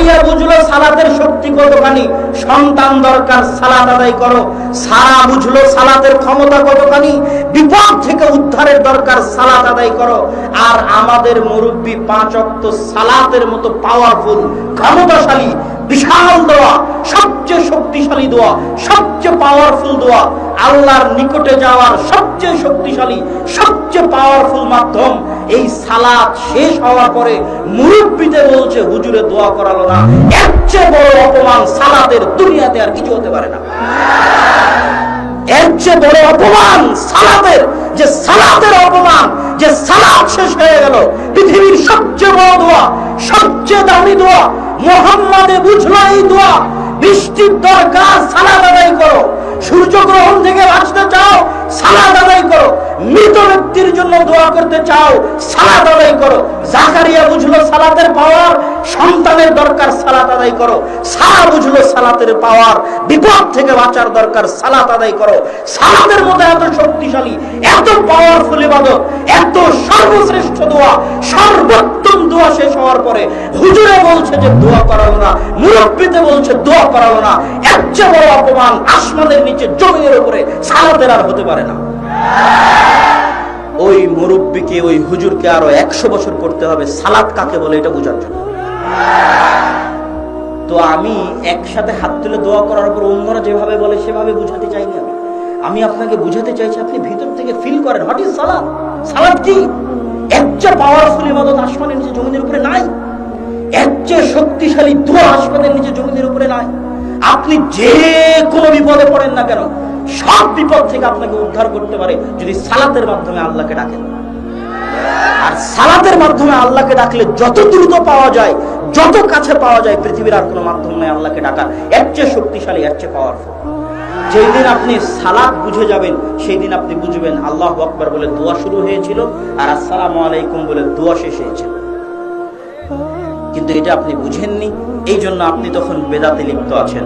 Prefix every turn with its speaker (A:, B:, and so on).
A: জাকারিয়া বুঝলো সালাতের শক্তি কতখানি, সন্তান দরকার, সালাত আদায় করো। সারা বুঝলো সালাতের ক্ষমতা কতখানি, বিপদ থেকে উদ্ধারের দরকার, সালাত আদায় করো। আর আমাদের মুরব্বী 5 ওয়াক্ত সালাতের মতো পাওয়ারফুল, ক্ষমতাশালী, বিশাল দোয়া, সবচেয়ে শক্তিশালী দোয়া, সবচেয়ে পাওয়ারফুল দোয়া, আল্লাহর নিকটে যাওয়ার সবচেয়ে শক্তিশালী, সবচেয়ে পাওয়ারফুল মাধ্যম। এই সালাত শেষ হওয়ার পরে মুরব্বিদের বলছে হুজুরে দোয়া করালো না। এর চেয়ে বড় অপমান সালাতের দুনিয়াতে আর কিছু হতে পারে না। এর চেয়ে বড় অপমান সালাতের, যে সালাতের অপমান, যে সালাত শেষ হয়ে গেল। পৃথিবীর সবচেয়ে বড় দোয়া, সবচেয়ে দামি দোয়া, মুহাম্মাদে বুঝলো এই দোয়া। বৃষ্টির দরকার, সালাত আদায় করো। সূর্যগ্রহণ থেকে বাঁচতে চাও, সালাত আদায় করো। মৃত ব্যক্তির জন্য দোয়া করতে চাও, সালাত আদায় করো। জাকারিয়া বুঝলো সালাতের পাওয়ার, সন্তানের দরকার, সালাত আদায় করো। সারা বুঝলো সালাতের পাওয়ার, বিপদ থেকে বাঁচার দরকার, সালাত আদায় করো। সালাতের মতো এত শক্তিশালী, এত পাওয়ারফুল ইবাদত, এত সর্বশ্রেষ্ঠ দোয়া, সর্বোত্তম দোয়া শেষ হওয়ার পরে হুজুরে বলছে যে দোয়া করালো না, মুরব্বিতে বলছে দোয়া করালো না। এর চেয়ে বড় অপমান আসমানের নিচে জমিনের উপরে সালাতের আর হতে পারে না। ওই মুরব্বিকে, ওই হুজুরকে আরো 100 বছর পড়তে হবে সালাত কাকে বলে এটা বোঝার জন্য। তো আমি একসাথে হাত তুলে দোয়া করার পর অন্যরা যেভাবে বলে সেভাবে বুঝাতে চাইনি। আমি আপনাকে বুঝাতে চাইছি, আপনি ভিতর থেকে ফিল করেন হোয়াট ইজ সালাত। সালাত কি? এর চেয়ে পাওয়ারফুল ইবাদত আসমানের নিচে জমিনের উপরে নাই। এর চেয়ে শক্তিশালী দোয়া আসমানের নিচে জমিনের উপরে নাই। আপনি যে কোনো বিপদে পড়েন না কেন, সব বিপদ থেকে আপনাকে উদ্ধার করতে পারে যদি সালাতের মাধ্যমে আল্লাহকে ডাকেন। আর সালাতের মাধ্যমে আল্লাহকে ডাকলে যত দ্রুত পাওয়া যায়, যত কাছে পাওয়া যায়, পৃথিবীর আর কোনো মাধ্যম নাই আল্লাহকে ডাকার। এর চেয়ে শক্তিশালী, এর চেয়ে পাওয়ারফুল। যেই দিন আপনি সালাত বুঝে যাবেন, সেই দিন আপনি বুঝবেন আল্লাহু আকবার বলে দোয়া শুরু হয়েছিল আর আসসালামু আলাইকুম বলে দোয়া শেষ হয়েছিল। কিন্তু এটা আপনি বুঝেননি, এই জন্য আপনি তখন বেদাতে লিপ্ত আছেন।